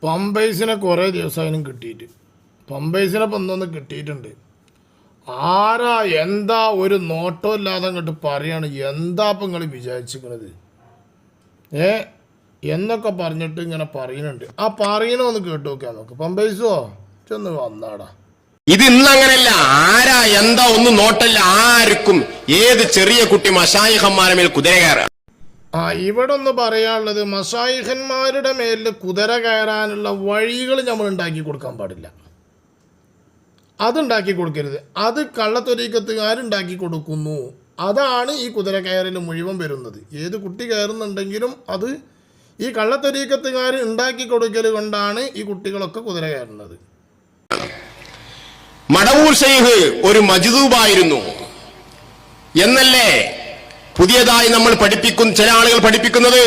പമ്പൈസിനെ കുറേ ദിവസമായാലും കിട്ടിയിട്ട് പമ്പൈസിനെ ഒന്നൊന്ന് കിട്ടിയിട്ടുണ്ട്. ആരാ എന്താ ഒരു നോട്ടം ഇല്ലാതെ അങ്ങോട്ട് പറയാണ്, എന്താ ഇപ്പം നിങ്ങൾ വിചാരിച്ചിരിക്കണത് എന്നൊക്കെ പറഞ്ഞിട്ട് ഇങ്ങനെ പറയുന്നുണ്ട്. ആ പറയണമെന്ന് കേട്ട് നോക്കിയാൽ നോക്ക്. പമ്പൈസോ ചെന്ന് വന്നാടാ. ഇത് ഇന്നങ്ങനല്ല. ആരാ എന്താ ഒന്നും നോട്ടല്ല. ആർക്കും ഏത് ചെറിയ കുട്ടി മശായിഖന്മാരുടെ മേൽ കുതിര കയറാം. ഇവിടെ ഒന്ന് പറയാനുള്ളത്, മശായിഖന്മാരുടെ മേലിൽ കുതിര കയറാനുള്ള വഴികൾ നമ്മൾ ഉണ്ടാക്കി കൊടുക്കാൻ പാടില്ല. അതുണ്ടാക്കി കൊടുക്കരുത്. അത് കള്ളത്തൊരീക്കത്തുകാരുണ്ടാക്കി കൊടുക്കുന്നു. അതാണ് ഈ കുതിര കയറിൽ മുഴുവൻ വരുന്നത്. ഏത് കുട്ടി കയറുന്നുണ്ടെങ്കിലും അത് ഈ കള്ളത്തൊരീക്കത്തുകാർ ഉണ്ടാക്കി കൊടുക്കൽ കൊണ്ടാണ് ഈ കുട്ടികളൊക്കെ കുതിര കയറുന്നത്. മടവൂർ ശൈഖ് ഒരു മജ്ദൂബായിരുന്നു എന്നല്ലേ പുതിയതായി നമ്മൾ ചില ആളുകൾ പഠിപ്പിക്കുന്നത്.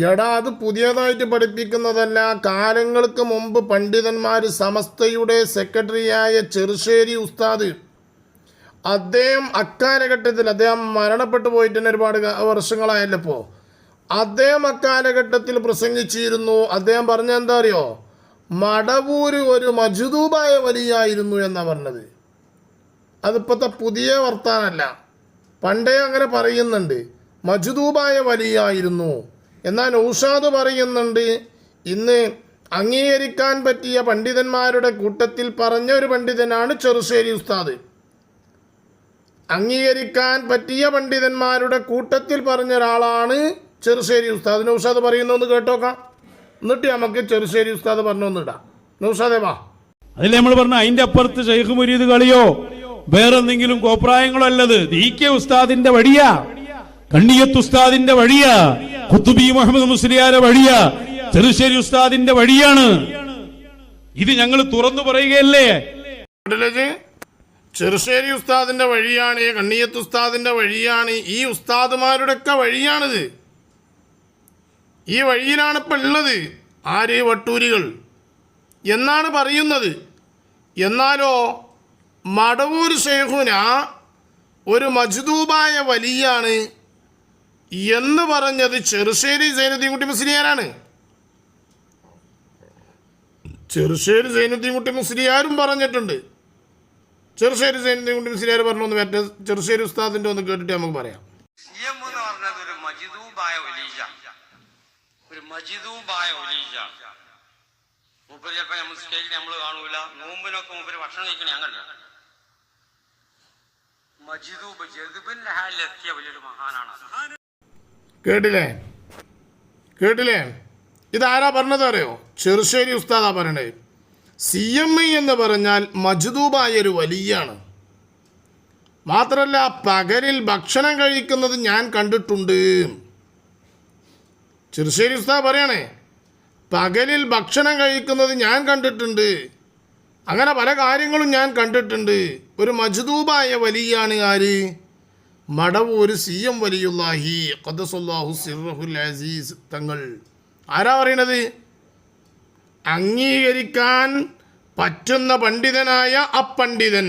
എടാ, അത് പുതിയതായിട്ട് പഠിപ്പിക്കുന്നതല്ല. കാലങ്ങൾക്ക് മുമ്പ് പണ്ഡിതന്മാർ സമസ്തയുടെ സെക്രട്ടറിയായ ചെറുശ്ശേരി ഉസ്താദ്, അദ്ദേഹം അക്കാലഘട്ടത്തിൽ, അദ്ദേഹം മരണപ്പെട്ടു പോയിട്ട് തന്നെ ഒരുപാട് വർഷങ്ങളായല്ലോ ഇപ്പോൾ, അദ്ദേഹം അക്കാലഘട്ടത്തിൽ പ്രസംഗിച്ചിരുന്നു. അദ്ദേഹം പറഞ്ഞ എന്താ അറിയോ, മടവൂര് ഒരു മജ്ദൂബായ വലിയായിരുന്നു എന്നാണ് പറഞ്ഞത്. അതിപ്പോഴത്തെ പുതിയ വർത്താനല്ല, പണ്ടേ അങ്ങനെ പറയുന്നുണ്ട്, മജ്ദൂബായ വലിയായിരുന്നു. എന്നാൽ ഔഷാദ് പറയുന്നുണ്ട്, ഇന്ന് അംഗീകരിക്കാൻ പറ്റിയ പണ്ഡിതന്മാരുടെ കൂട്ടത്തിൽ പറഞ്ഞ ഒരു പണ്ഡിതനാണ് ചെറുശ്ശേരി ഉസ്താദ്. അംഗീകരിക്കാൻ പറ്റിയ പണ്ഡിതന്മാരുടെ കൂട്ടത്തിൽ പറഞ്ഞ ഒരാളാണ് ചെറുശ്ശേരി ഉസ്താദ്. നൗഷാദ് പറയുന്നൊന്ന് കേട്ടോക്കാം, എന്നിട്ട് നമുക്ക് ചെറുശ്ശേരി ഉസ്താദ് പറഞ്ഞൊന്നിടാം. നൗഷാദേ വാ. അതിൽ നമ്മൾ പറഞ്ഞ അതിന്റെ അപ്പുറത്ത് ശൈഖ് മുരീദ് കളിയോ വേറെന്തെങ്കിലും കോപ്രായങ്ങളോ അല്ലത്. DK ഉസ്താദിന്റെ വഴിയാ, കണ്ണിയത്ത് ഉസ്താദിന്റെ വഴിയാ, ഖുത്ബി മുഹമ്മദ് മുസ്ലിയാരെ വഴിയാ, ചെറുശ്ശേരി ഉസ്താദിന്റെ വഴിയാണ്. ഇത് ഞങ്ങൾ തുറന്നു പറയുകയല്ലേ. ചെറുശ്ശേരി ഉസ്താദിന്റെ വഴിയാണ്, കണ്ണിയത്ത് ഉസ്താദിന്റെ വഴിയാണ്, ഈ ഉസ്താദുമാരുടെ ഒക്കെ വഴിയാണിത്. ഈ വഴിയിലാണ് ഇപ്പം ഉള്ളത് ആര്, വട്ടൂരികൾ എന്നാണ് പറയുന്നത്. എന്നാലോ മടവൂർ ശൈഖുന ഒരു മജ്ദൂബായ വലിയാണ് എന്ന് പറഞ്ഞത് ചെറുശ്ശേരി സൈനുദ്ദീൻ കുട്ടി മുസ്ലിയാരാണ്. ചെറുശ്ശേരി സൈനുദ്ദീൻ കുട്ടി മുസ്ലിയാരും പറഞ്ഞിട്ടുണ്ട്. ചെറുശ്ശേരി സൈനുദ്ദീൻ കുട്ടി മുസ്ലിയാർ പറഞ്ഞൊന്ന് മറ്റേ ചെറുശ്ശേരി ഉസ്താദിന്റെ ഒന്ന് കേട്ടിട്ട് നമുക്ക് പറയാം. കേട്ടില്ലേ ഇതാരാ പറഞ്ഞത് അറിയോ? ചെറുശ്ശേരി ഉസ്താദാ പറയണേ. CMI എന്ന് പറഞ്ഞാൽ മജ്ദൂബായ ഒരു വലിയാണ്. മാത്രമല്ല പകലിൽ ഭക്ഷണം കഴിക്കുന്നത് ഞാൻ കണ്ടിട്ടുണ്ട്. ചെറുശ്ശേരി ഉസ്താദ് പറയണേ, പകലിൽ ഭക്ഷണം കഴിക്കുന്നത് ഞാൻ കണ്ടിട്ടുണ്ട്. അങ്ങനെ പല കാര്യങ്ങളും ഞാൻ കണ്ടിട്ടുണ്ട്. ഒരു മജ്ദൂബായ വലിയാണ് ആര്? മടവൂർ CM വലിയുല്ലാഹി ഖദ്ദസല്ലാഹു സിർറഹുൽ അസീസ് തങ്ങൾ. ആരാ പറയണത്? അംഗീകരിക്കാൻ പറ്റുന്ന പണ്ഡിതനായ അപ്പണ്ഡിതൻ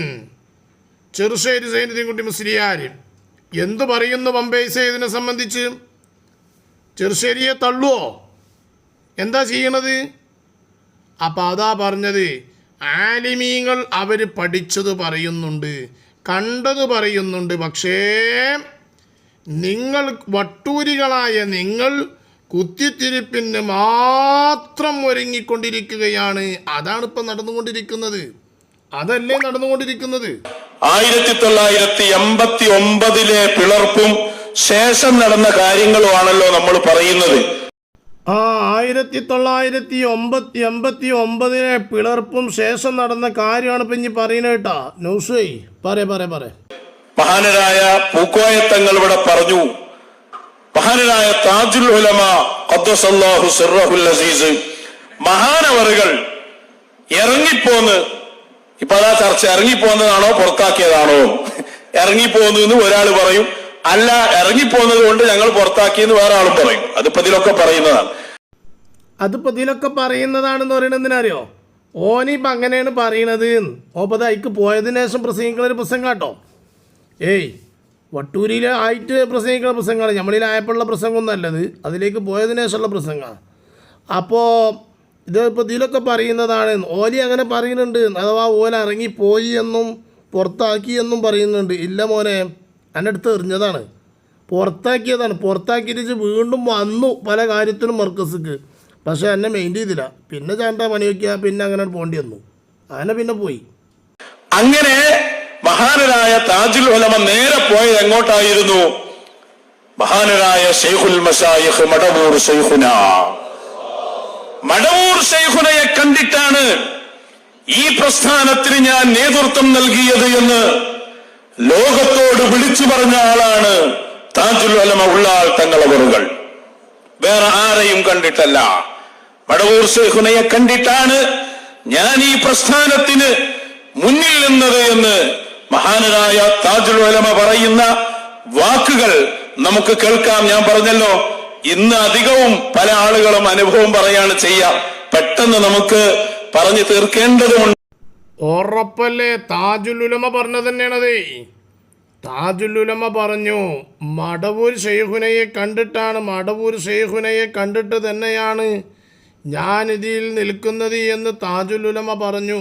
ചെറുശ്ശേരി സൈനുദ്ദീൻ കുട്ടി മുസ്ലിയാർ എന്തു പറയുന്നു പമ്പൈ സയ്യിദിനെ സംബന്ധിച്ച്? ചെറുശ്ശേരിയെ തള്ളുവോ? എന്താ ചെയ്യണത്? അപ്പം അതാ പറഞ്ഞത്, ആലിമീങ്ങൾ അവർ പഠിച്ചത് പറയുന്നുണ്ട്, കണ്ടത് പറയുന്നുണ്ട്. പക്ഷേ നിങ്ങൾ വട്ടൂരികളായ നിങ്ങൾ കുത്തിത്തിരിപ്പിന് മാത്രം ഒരുങ്ങിക്കൊണ്ടിരിക്കുകയാണ്. അതാണ് ഇപ്പം നടന്നുകൊണ്ടിരിക്കുന്നത്. അതല്ലേ നടന്നുകൊണ്ടിരിക്കുന്നത്. 1989 പിളർപ്പും ശേഷം നടന്ന കാര്യങ്ങളുമാണല്ലോ നമ്മൾ പറയുന്നത്. 1989 പിളർപ്പും ശേഷം നടന്ന കാര്യമാണ് ഇപ്പൊ ഇനി പറയുന്നത് കേട്ടാ. നൗഷേ പറ. മഹാനരായ പൂക്കോയത്തങ്ങൾ ഇവിടെ പറഞ്ഞു. മഹാനരായ താജുൽ ഉലമ ഖദ്ദസല്ലാഹു സിർറഹുൽ അസീസ് മഹാനവറുകൾ ഇറങ്ങിപ്പോന്ന്, ഇപ്പൊ അതാ ചർച്ച, ഇറങ്ങിപ്പോന്നതാണോ പുറത്താക്കിയതാണോ? ഇറങ്ങിപ്പോന്നു ഒരാൾ പറയും, അല്ല ഇറങ്ങിപ്പോന്നത് കൊണ്ട് ഞങ്ങൾ പുറത്താക്കിയെന്ന് വേറെ ആളും പറയും. അതിപ്പോ ഇതിലൊക്കെ പറയുന്നതാണെന്ന് പറയുന്നത് എന്തിനറിയോ? ഓനിപ്പം അങ്ങനെയാണ് പറയണത്. ഓപ്പത് അയക്ക് പോയതിനു ശേഷം പ്രസംഗിക്കുന്നൊരു പ്രസംഗം കേട്ടോ. വട്ടൂരിയിൽ ആയിട്ട് പ്രസംഗിക്കുന്ന പ്രസംഗമാണ്. നമ്മളിലായപ്പോഴുള്ള പ്രസംഗമൊന്നും അല്ലത്, അതിലേക്ക് പോയതിനു ശേഷമുള്ള പ്രസംഗമാണ്. അപ്പോൾ ഇതിപ്പോൾ ഇതിലൊക്കെ പറയുന്നതാണ്, ഓലി അങ്ങനെ പറയുന്നുണ്ട്, അഥവാ ഓല ഇറങ്ങിപ്പോയി എന്നും പുറത്താക്കി എന്നും പറയുന്നുണ്ട്. ഇല്ല മോനെ, എൻ്റെ അടുത്ത് എറിഞ്ഞതാണ്, പുറത്താക്കിയതാണ്. പുറത്താക്കിയിട്ട് വീണ്ടും വന്നു പല കാര്യത്തിലും മർക്കസിക്ക്, പക്ഷെ എന്നെ മെയിൻ ചെയ്തില്ല. പിന്നെ ചാണ്ട പണി വയ്ക്കുക, പിന്നെ അങ്ങനെ പോകേണ്ടി വന്നു, അങ്ങനെ പിന്നെ പോയി. അങ്ങനെ മഹാനരായ താജുൽ ഉലമ നേരെ പോയത് എങ്ങോട്ടായിരുന്നു? മഹാനരായ ശൈഖുൽ മശായിഖ് മടവൂർ ശൈഖുന, മടവൂർ ശൈഖുനയെ കണ്ടിട്ടാണ് ഈ പ്രസ്ഥാനത്തിന് ഞാൻ നേതൃത്വം നൽകിയത് എന്ന് ലോകത്തോട് വിളിച്ചു പറഞ്ഞ ആളാണ് താജുൽ ഉലമ ഉള്ളാൾ തങ്ങളവറുകൾ. വേറെ ആരെയും കണ്ടിട്ടല്ല, മടവൂർ ശൈഖുനയെ കണ്ടിട്ടാണ് ഞാൻ ഈ പ്രസ്ഥാനത്തിന് മുന്നിൽ നിന്നത് എന്ന് മഹാനരായ താജുൽ ഉലമ പറയുന്ന വാക്കുകൾ നമുക്ക് കേൾക്കാം. ഞാൻ പറഞ്ഞല്ലോ, ഇന്ന് അധികവും പല ആളുകളും അനുഭവം പറയാണ് ചെയ്യാം. പെട്ടെന്ന് നമുക്ക് പറഞ്ഞു തീർക്കേണ്ടതുണ്ട്. ഉറപ്പല്ലേ, താജുൽ ഉലമ പറഞ്ഞത് തന്നെയാണതേ. താജുൽ ഉലമ പറഞ്ഞു, മടവൂർ ശൈഖുനയെ കണ്ടിട്ടാണ്, മടവൂർ ശൈഖുനയെ കണ്ടിട്ട് തന്നെയാണ് ഞാനിതിൽ നിൽക്കുന്നത് എന്ന് താജുൽ ഉലമ പറഞ്ഞു.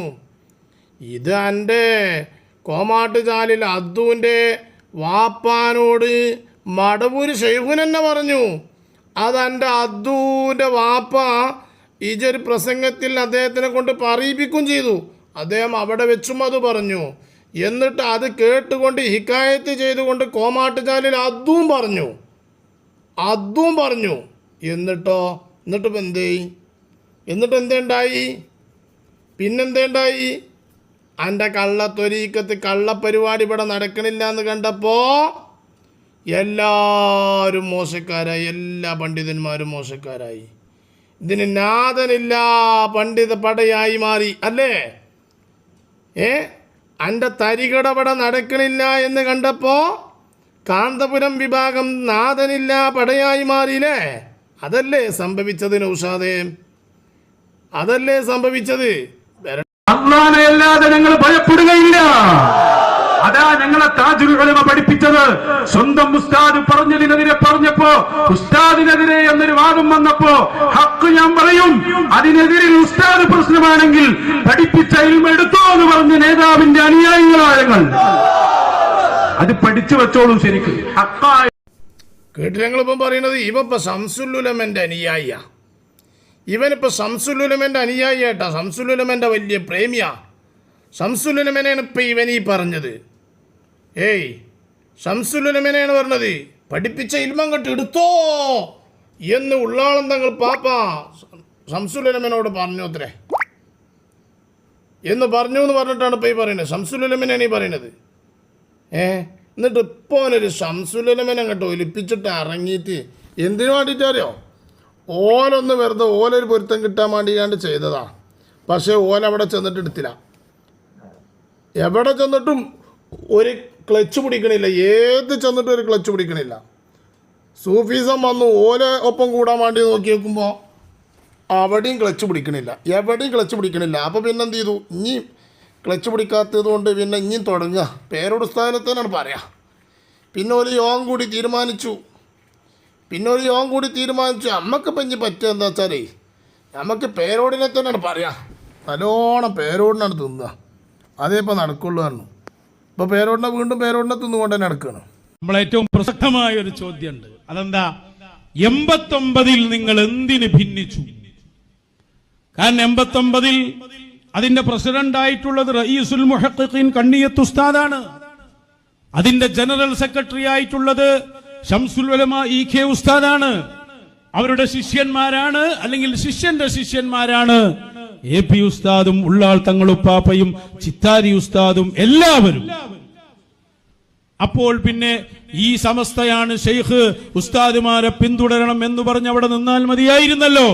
ഇത് എൻ്റെ കോമാട്ടുചാലിൽ അദ്ദുവിൻ്റെ വാപ്പാനോട് മടവൂർ ശൈഖുന തന്നെ പറഞ്ഞു. അതെൻ്റെ അദ്ദുവിൻ്റെ വാപ്പ ഈജൊരു പ്രസംഗത്തിൽ അദ്ദേഹത്തിനെ കൊണ്ട് പറയിപ്പിക്കുകയും ചെയ്തു. അദ്ദേഹം അവിടെ വെച്ചും അത് പറഞ്ഞു. എന്നിട്ട് അത് കേട്ടുകൊണ്ട് ഹിക്കായത്ത് ചെയ്തുകൊണ്ട് കോമാട്ടുചാലിൽ അദ്ദുവും പറഞ്ഞു. എന്നിട്ടിപ്പോൾ എന്തേണ്ടായി? പിന്നെന്തേണ്ടായി? എൻ്റെ കള്ളത്തൊരീക്കത്ത് കള്ളപ്പരിപാടി ഇവിടെ നടക്കണില്ല എന്ന് കണ്ടപ്പോൾ എല്ലാവരും മോശക്കാരായി, എല്ലാ പണ്ഡിതന്മാരും മോശക്കാരായി. ഇതിന് നാഥനില്ല, പണ്ഡിത പടയായി മാറി അല്ലേ? എൻ്റെ തരികടപട നടക്കണില്ല എന്ന് കണ്ടപ്പോൾ കാന്തപുരം വിഭാഗം നാഥനില്ല പടയായി മാറിയില്ലേ? അതല്ലേ സംഭവിച്ചത് നൗഷാദേ? അതല്ലേ സംഭവിച്ചത്? അല്ലാഹനെ അല്ലാതെ ഞങ്ങൾ ഭയപ്പെടുകയില്ല. അതാ ഞങ്ങളെ താജുൽ ഉലമ പഠിപ്പിച്ചത്. സ്വന്തം ഉസ്താദ് പറഞ്ഞതിനെതിരെ പറഞ്ഞപ്പോ, ഉസ്താദിനെതിരെ എന്നൊരു വാദം വന്നപ്പോ ഹക്ക് ഞാൻ പറയും, അതിനെതിരെ ഉസ്താദ് പ്രശ്നമാണെങ്കിൽ പഠിപ്പിച്ച ഇൽമ എടുത്തോ എന്ന് പറഞ്ഞ നേതാവിന്റെ അനുയായികളായ ഞങ്ങൾ അത് പഠിച്ചു വെച്ചോളൂ. ശരിക്കും ഹക്കായ കേട്ടില്ല ഞങ്ങളിപ്പം പറയുന്നത്, ഇവനിപ്പോൾ ശംസുൽ ഉലമൻ്റെ അനുയായിയാ. ഇവനിപ്പോൾ ശംസുൽ ഉലമൻ്റെ അനുയായി ആയിട്ടാ, ശംസുൽ ഉലമൻ്റെ വലിയ പ്രേമിയാ. ശംസുൽ ഉലമനെയാണ് ഇപ്പം ഇവനീ പറഞ്ഞത്. ശംസുൽ ഉലമനെയാണ് പറഞ്ഞത്, പഠിപ്പിച്ച ഇൽമ അങ്ങോട്ട് എടുത്തോ എന്ന് ഉള്ളാളം തങ്ങൾ പാപ്പ ശംസുൽ ഉലമനോട് പറഞ്ഞു അത്രേ എന്ന് പറഞ്ഞിട്ടാണ് ഇപ്പം ഈ പറയുന്നത്. ശംസുൽ ഉലമനാണ് ഈ പറയുന്നത്. എന്നിട്ട് ഇപ്പോൾ അവനൊരു ശംസുൽ ഉലമനെ അങ്ങോട്ട് ഒലിപ്പിച്ചിട്ട് ഇറങ്ങിയിട്ട് എന്തിനു വേണ്ടിയിട്ടറിയോ? ഓലൊന്ന് വെറുതെ ഓലൊരു പൊരുത്തം കിട്ടാൻ വേണ്ടിയാണ്ട് ചെയ്തതാ. പക്ഷേ ഓല അവിടെ ചെന്നിട്ട് എടുത്തില്ല. എവിടെ ചെന്നിട്ടും ഒരു ക്ലച്ച് പിടിക്കണില്ല, ഏത് ചെന്നിട്ടും ഒരു ക്ലച്ച് പിടിക്കണില്ല. സൂഫീസം വന്നു ഓല ഒപ്പം കൂടാൻ വേണ്ടി നോക്കി നോക്കുമ്പോൾ അവിടെയും ക്ലച്ച് പിടിക്കണില്ല, എവിടെയും ക്ലച്ച് പിടിക്കണില്ല. അപ്പോൾ പിന്നെ എന്ത് ചെയ്തു? ഇനി ക്ലച്ച് പിടിക്കാത്തത് കൊണ്ട് പിന്നെ ഇനിയും തുടങ്ങുക, പേരോട് സ്ഥാനത്തേനാണ് പറയാം. പിന്നെ ഒരു യോഗം കൂടി തീരുമാനിച്ചു. നമുക്കിപ്പോൾ ഇനി പറ്റുക എന്താ വെച്ചാലേ, നമുക്ക് പേരോടിനെ തന്നെയാണ് പറയാം. നല്ലോണം പേരോടിനാണ് തിന്നുക, അതേ ഇപ്പോൾ നടക്കുള്ളൂ പറഞ്ഞു. ഇപ്പോൾ പേരോടിനെ തിന്നുകൊണ്ട് തന്നെ നടക്കുകയാണ്. നമ്മളേറ്റവും പ്രസക്തമായ ഒരു ചോദ്യമുണ്ട്. അതെന്താ? 89 നിങ്ങൾ എന്തിന് ഭിന്നിച്ചു? കാരണം 89 അതിന്റെ പ്രസിഡന്റ് ആയിട്ടുള്ളത് റഈസുൽ മുഹഖഖീൻ കണ്ണിയത്ത് ഉസ്താദാണ്. അതിന്റെ ജനറൽ സെക്രട്ടറി ആയിട്ടുള്ളത് ശംസുൽ ഉലമ EK ഉസ്താദാണ്. അവരുടെ ശിഷ്യന്മാരാണ്, അല്ലെങ്കിൽ ശിഷ്യന്റെ ശിഷ്യന്മാരാണ് AP ഉസ്താദും ഉള്ളാൾ തങ്ങളുപ്പാപ്പയും ചിത്താരി ഉസ്താദും എല്ലാവരും. അപ്പോൾ പിന്നെ ഈ സമസ്തയാണ് ഷെയ്ഖ്, ഉസ്താദുമാരെ പിന്തുടരണം എന്ന് പറഞ്ഞ് അവിടെ നിന്നാൽ മതിയായിരുന്നല്ലോ.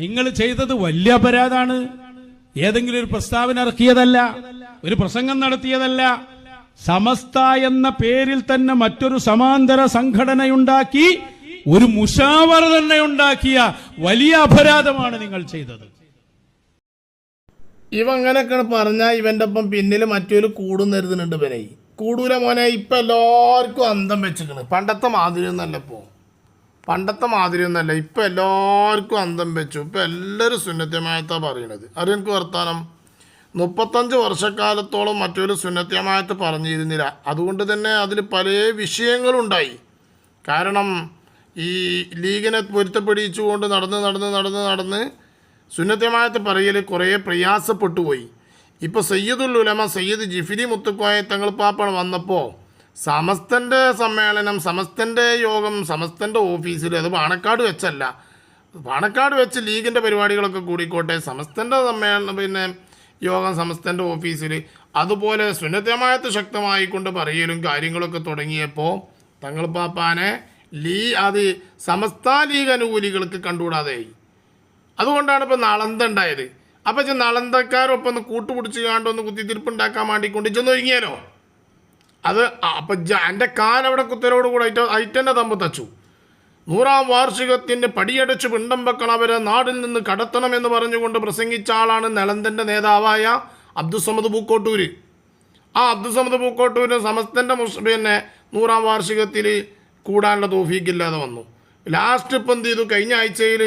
നിങ്ങൾ ചെയ്തത് വലിയ അപരാധാണ്. ഏതെങ്കിലും ഒരു പ്രസ്താവന ഇറക്കിയതല്ല, ഒരു പ്രസംഗം നടത്തിയതല്ല. സമസ്ത എന്ന പേരിൽ തന്നെ മറ്റൊരു സമാന്തര സംഘടനയുണ്ടാക്കി, ഒരു മുഷാവറ തന്നെ ഉണ്ടാക്കിയ വലിയ അപരാധമാണ് നിങ്ങൾ ചെയ്തത്. അങ്ങനെയൊക്കെയാണ് പറഞ്ഞാൽ ഇവൻ്റെ ഒപ്പം പിന്നിൽ മറ്റൊരു കൂടുന്നരുന്നുണ്ട്. കൂടൂല മോനെ, ഇപ്പം എല്ലാവർക്കും അന്തം വെച്ചിരിക്കണ്. പണ്ടത്തെ മാതിരി ഒന്നല്ല ഇപ്പോൾ. പണ്ടത്തെ മാതിരിയൊന്നുമല്ല. ഇപ്പം എല്ലാവർക്കും അന്തം വെച്ചു. ഇപ്പം എല്ലാവരും സുന്നത്യമായത്താണ് പറയണത്. അറിയെനിക്ക് വർത്താനം 35 വർഷക്കാലത്തോളം മറ്റൊരു സുന്നത്യമായത്ത് പറഞ്ഞിരുന്നില്ല. അതുകൊണ്ട് തന്നെ അതിൽ പല വിഷയങ്ങളുണ്ടായി. കാരണം ഈ ലീഗിനെ പൊരുത്തപ്പെടിച്ചുകൊണ്ട് നടന്ന് സുന്നത്യമായത്ത് പറയൽ കുറേ പ്രയാസപ്പെട്ടു പോയി. ഇപ്പോൾ സയ്യിദുൽ ഉലമ സയ്യിദ് ജിഫിരി മുത്തുക്കോയ തങ്ങൾ പാപ്പ വന്നപ്പോൾ സമസ്തൻ്റെ സമ്മേളനം, സമസ്തൻ്റെ യോഗം, സമസ്തൻ്റെ ഓഫീസിൽ, അത് പാണക്കാട് വെച്ചല്ല, പാണക്കാട് വെച്ച് ലീഗിൻ്റെ പരിപാടികളൊക്കെ കൂടിക്കോട്ടെ, സമസ്തൻ്റെ സമ്മേളനം യോഗം സമസ്തൻ്റെ ഓഫീസിൽ, അതുപോലെ സുന്നത്യമായത്ത് ശക്തമായിക്കൊണ്ട് പറയലും കാര്യങ്ങളൊക്കെ തുടങ്ങിയപ്പോൾ തങ്ങൾ പാപ്പാനെ അത് സമസ്ത ലീഗ് അനുകൂലികൾക്ക് കണ്ടുകൂടാതെയായി. അതുകൊണ്ടാണ് ഇപ്പോൾ നളന്ത ഉണ്ടായത്. അപ്പം നളന്തക്കാരൊപ്പം ഒന്ന് കൂട്ടുപിടിച്ച് കാണ്ടൊന്ന് കുത്തിത്തിരിപ്പുണ്ടാക്കാൻ വേണ്ടിക്കൊണ്ട് ചെന്ന് ഒരുങ്ങിയാലോ അത്. അപ്പം എൻ്റെ കാലവിടെ കുത്തലോട് കൂടെ ഐറ്റൻ്റെ തമ്പ് തച്ചു. 100-ാം വാർഷികത്തിൻ്റെ പടിയടച്ച് പിണ്ടം വെക്കണവരെ നാടിൽ നിന്ന് കടത്തണമെന്ന് പറഞ്ഞുകൊണ്ട് പ്രസംഗിച്ച ആളാണ് നളന്തൻ്റെ നേതാവായ അബ്ദുസമദ് പൂക്കോട്ടൂര്. ആ അബ്ദുസമദ് പൂക്കോട്ടൂര് സമസ്തൻ്റെ 100-ാം വാർഷികത്തിൽ കൂടാനുള്ള തൗഫീഖില്ലാതെ വന്നു. ലാസ്റ്റ് ഇപ്പം എന്ത് ചെയ്തു, കഴിഞ്ഞ ആഴ്ചയിൽ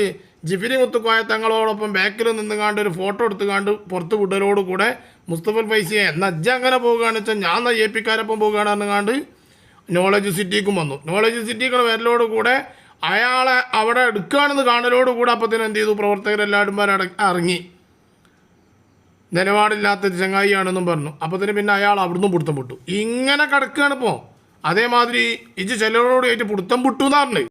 ജിഫിരി മുത്തുക്കോയ തങ്ങളോടൊപ്പം ബാക്കിൽ നിന്നുകാണ്ട് ഒരു ഫോട്ടോ എടുത്തുകാണ്ട് പുറത്ത് വിടലോടുകൂടെ മുസ്തഫൽ ഫൈസിയെ നജ്ജ അങ്ങനെ പോകുകയാണെന്ന് വെച്ചാൽ ഞാൻ APക്കാരൊപ്പം പോകുകയാണെന്ന് കണ്ട് നോളജ് സിറ്റിക്കും വന്നു. നോളജ് സിറ്റിക്ക് വരലോടുകൂടെ അയാളെ അവിടെ എടുക്കുകയാണെന്ന് കാണലോടുകൂടെ അപ്പത്തിന് എന്ത് ചെയ്തു, പ്രവർത്തകരെല്ലാവരും ഇറങ്ങി നിലപാടില്ലാത്ത ചങ്ങായിയാണെന്നും പറഞ്ഞു. അപ്പത്തിന് പിന്നെ അയാൾ അവിടുന്ന് പിടുത്തം വിട്ടു. ഇങ്ങനെ കിടക്കുകയാണ് ഇപ്പോൾ. അതേമാതിരി ഇജ് ചിലരോട് ആയിട്ട് പിടുത്തം വിട്ടു എന്നാണ്.